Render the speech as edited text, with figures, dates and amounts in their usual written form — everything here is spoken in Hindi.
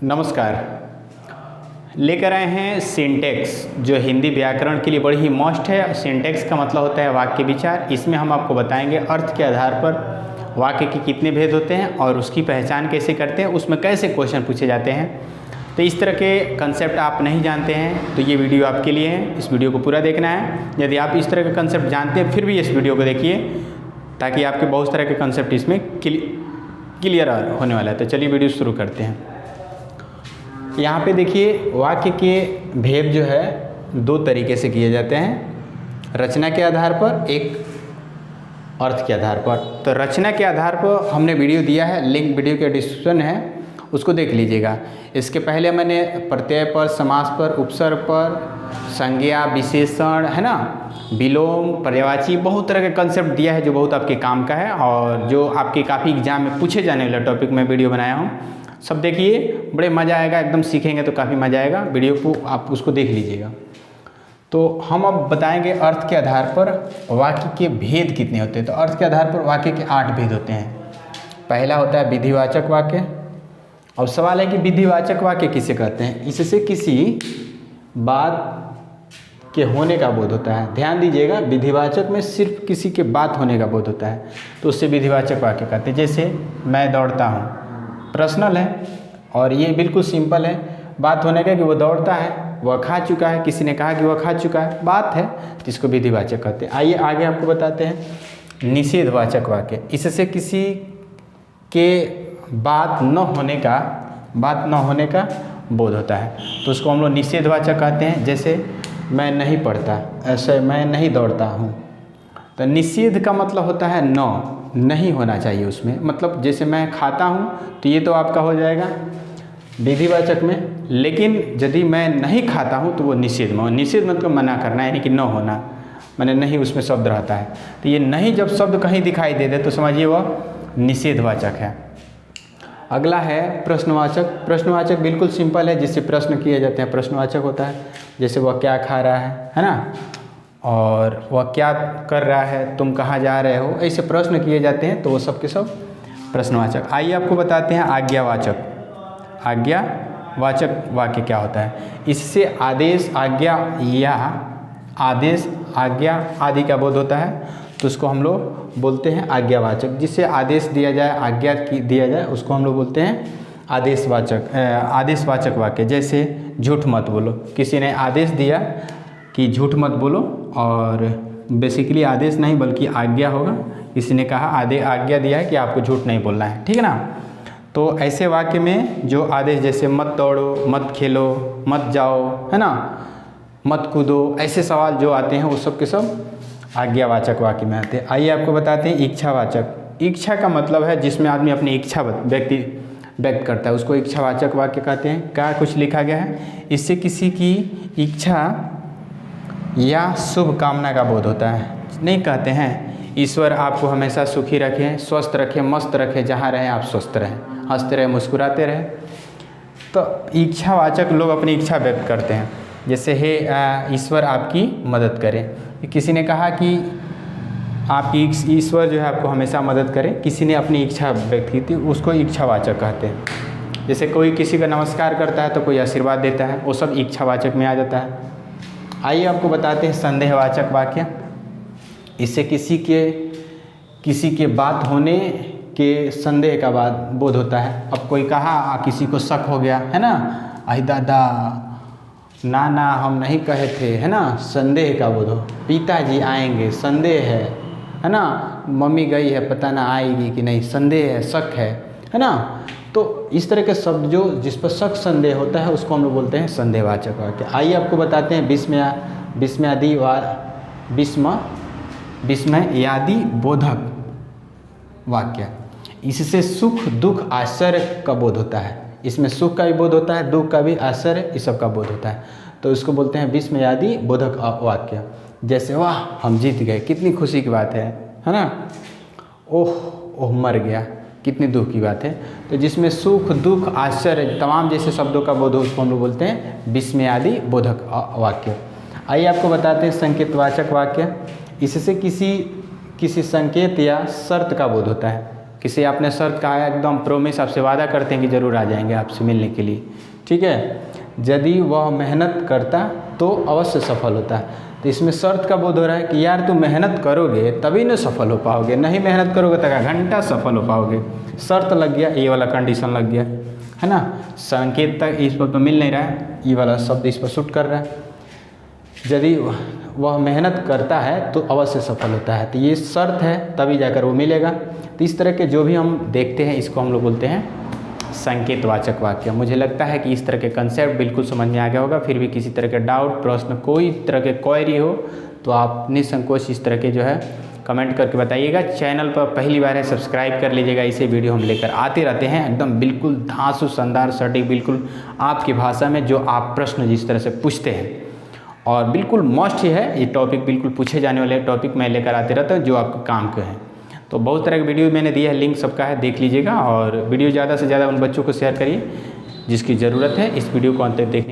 नमस्कार। लेकर आए हैं सिंटेक्स, जो हिंदी व्याकरण के लिए बड़ी ही मस्ट है। सिंटेक्स का मतलब होता है वाक्य विचार। इसमें हम आपको बताएंगे अर्थ के आधार पर वाक्य के कितने भेद होते हैं और उसकी पहचान कैसे करते हैं, उसमें कैसे क्वेश्चन पूछे जाते हैं। तो इस तरह के कंसेप्ट आप नहीं जानते हैं तो ये वीडियो आपके लिए है। इस वीडियो को पूरा देखना है। यदि आप इस तरह के कंसेप्ट जानते हैं फिर भी इस वीडियो को देखिए, ताकि आपके बहुत तरह के कंसेप्ट इसमें क्लियर होने वाला है। तो चलिए वीडियो शुरू करते हैं। यहाँ पे देखिए, वाक्य के भेद जो है दो तरीके से किए जाते हैं, रचना के आधार पर, एक अर्थ के आधार पर। तो रचना के आधार पर हमने वीडियो दिया है, लिंक वीडियो के डिस्क्रिप्शन है, उसको देख लीजिएगा। इसके पहले मैंने प्रत्यय पर, समास पर, उपसर्ग पर, संज्ञा, विशेषण, है ना, विलोम, पर्यायवाची, बहुत तरह के कंसेप्ट दिया है जो बहुत आपके काम का है और जो आपके काफ़ी एग्जाम में पूछे जाने वाला टॉपिक में वीडियो बनाया हूँ। सब देखिए, बड़े मज़ा आएगा, एकदम सीखेंगे तो काफ़ी मज़ा आएगा। वीडियो को आप उसको देख लीजिएगा। तो हम अब बताएंगे अर्थ के आधार पर वाक्य के भेद कितने होते हैं। तो अर्थ के आधार पर वाक्य के 8 भेद होते हैं। पहला होता है विधिवाचक वाक्य। अब सवाल है कि विधिवाचक वाक्य किसे कहते हैं। इससे किसी बात के होने का बोध होता है। ध्यान दीजिएगा, विधिवाचक में सिर्फ किसी के बात होने का बोध होता है, तो उससे विधिवाचक वाक्य कहते हैं। जैसे मैं दौड़ता हूँ, पर्सनल है और ये बिल्कुल सिंपल है। बात होने का कि वो दौड़ता है, वह खा चुका है, किसी ने कहा कि वह खा चुका है, बात है, जिसको विधिवाचक कहते हैं। आइए आगे आपको बताते हैं निषेधवाचक वाक्य। इससे किसी के बात न होने का बोध होता है, तो उसको हम लोग निषेधवाचक कहते हैं। जैसे मैं नहीं पढ़ता, ऐसे मैं नहीं दौड़ता हूँ। तो निषेध का मतलब होता है नहीं होना चाहिए उसमें। मतलब जैसे मैं खाता हूँ तो ये तो आपका हो जाएगा विधिवाचक में, लेकिन यदि मैं नहीं खाता हूँ तो वो निषेध में। निषेध मतलब मना करना, यानी कि न होना, मैंने नहीं उसमें शब्द रहता है। तो ये नहीं जब शब्द कहीं दिखाई दे दे तो समझिए वह निषेधवाचक है। अगला है प्रश्नवाचक। प्रश्नवाचक बिल्कुल सिंपल है, जिससे प्रश्न किए जाते हैं, प्रश्नवाचक होता है। जैसे वह क्या खा रहा है ना, और वह क्या कर रहा है, तुम कहाँ जा रहे हो, ऐसे प्रश्न किए जाते हैं, तो वो सब के सब प्रश्नवाचक। आइए आपको बताते हैं आज्ञावाचक। आज्ञावाचक वाक्य क्या होता है। इससे आदेश, आज्ञा या आदेश, आज्ञा आदि का बोध होता है, तो उसको हम लोग बोलते हैं आज्ञावाचक। जिससे आदेश दिया जाए, आज्ञा दिया जाए, उसको हम लोग बोलते हैं आदेशवाचक वाक्य। जैसे झूठ मत बोलो, किसी ने आदेश दिया कि झूठ मत बोलो, और बेसिकली आदेश नहीं बल्कि आज्ञा होगा। किसी ने कहा आज्ञा दिया है कि आपको झूठ नहीं बोलना है, ठीक है ना। तो ऐसे वाक्य में जो आदेश, जैसे मत दौड़ो, मत खेलो, मत जाओ, है ना, मत कूदो, ऐसे सवाल जो आते हैं वो सब के सब आज्ञावाचक वाक्य में आते हैं। आइए आपको बताते हैं इच्छावाचक। इच्छा का मतलब है जिसमें आदमी अपनी इच्छा व्यक्त करता है, उसको इच्छावाचक वाक्य कहते हैं। क्या कुछ लिखा गया है, इससे किसी की इच्छा या शुभ कामना का बोध होता है। नहीं कहते हैं ईश्वर आपको हमेशा सुखी रखें, स्वस्थ रखें, मस्त रखें, जहाँ रहें आप स्वस्थ रहें, हंसते रहें, मुस्कुराते रहें। तो इच्छावाचक लोग अपनी इच्छा व्यक्त करते हैं। जैसे हे ईश्वर आपकी मदद करें। किसी ने कहा कि आपकी ईश्वर जो है आपको हमेशा मदद करे, किसी ने अपनी इच्छा व्यक्त की थी, उसको इच्छावाचक कहते हैं। जैसे कोई किसी का नमस्कार करता है तो कोई आशीर्वाद देता है, वो सब इच्छावाचक में आ जाता है। आइए आपको बताते हैं संदेहवाचक वाक्य। इससे किसी के बात होने के संदेह का बोध होता है। अब कोई कहा, किसी को शक हो गया, है ना, आई दादा, ना हम नहीं कहे थे, है ना, संदेह का बोध हो। पिताजी आएंगे, संदेह है ना, मम्मी गई है, पता ना आएगी कि नहीं, संदेह है, शक है ना। तो इस तरह के शब्द जो जिस पर शक संदेह होता है उसको हम लोग बोलते हैं संदेहवाचक वाक्य। आइए आपको बताते हैं विस्मयादि बोधक वाक्य। इससे सुख, दुख, आश्चर्य का बोध होता है। इसमें सुख का भी बोध होता है, दुख का भी, आश्चर्य, इस सब का बोध होता है। तो इसको बोलते हैं विस्मयादि बोधक वाक्य। जैसे वाह हम जीत गए, कितनी खुशी की बात है ना, ओह मर गया, कितनी दुख की बात है। तो जिसमें सुख, दुख, आश्चर्य, तमाम जैसे शब्दों का बोध हो, उसको हम लोग बोलते हैं विस्मयादि बोधक वाक्य। आइए आपको बताते हैं संकेतवाचक वाक्य। इससे किसी संकेत या शर्त का बोध होता है। किसी आपने शर्त कहा है, एकदम प्रोमिस, आपसे वादा करते हैं कि ज़रूर आ जाएंगे आपसे मिलने के लिए, ठीक है। यदि वह मेहनत करता तो अवश्य सफल होता। तो इसमें शर्त का बोध हो रहा है कि यार तुम मेहनत करोगे तभी न सफल हो पाओगे, नहीं मेहनत करोगे तो आधा घंटा सफल हो पाओगे। शर्त लग गया, ये वाला कंडीशन लग गया, है ना। संकेत तक इस पर तो मिल नहीं रहा है, ये वाला शब्द इस पर शूट कर रहा है। यदि वह मेहनत करता है तो अवश्य सफल होता है, तो ये शर्त है, तभी जाकर वो मिलेगा। तो इस तरह के जो भी हम देखते हैं इसको हम लोग बोलते हैं संकेतवाचक वाक्य। मुझे लगता है कि इस तरह के कंसेप्ट बिल्कुल समझ में आ गया होगा। फिर भी किसी तरह के डाउट, प्रश्न, कोई तरह के क्वेरी हो तो आप निसंकोच इस तरह के जो है कमेंट करके बताइएगा। चैनल पर पहली बार है सब्सक्राइब कर लीजिएगा, इसे वीडियो हम लेकर आते रहते हैं एकदम बिल्कुल धांसू शानदार सटीक, बिल्कुल आपकी भाषा में जो आप प्रश्न जिस तरह से पूछते हैं, और बिल्कुल मस्ट है ये टॉपिक, बिल्कुल पूछे जाने वाले टॉपिक मैं लेकर आते रहता हूँ जो आपके काम के हैं। तो बहुत तरह के वीडियो मैंने दिया है, लिंक सबका है, देख लीजिएगा। और वीडियो ज़्यादा से ज़्यादा उन बच्चों को शेयर करिए जिसकी ज़रूरत है इस वीडियो को अंत तक देखने।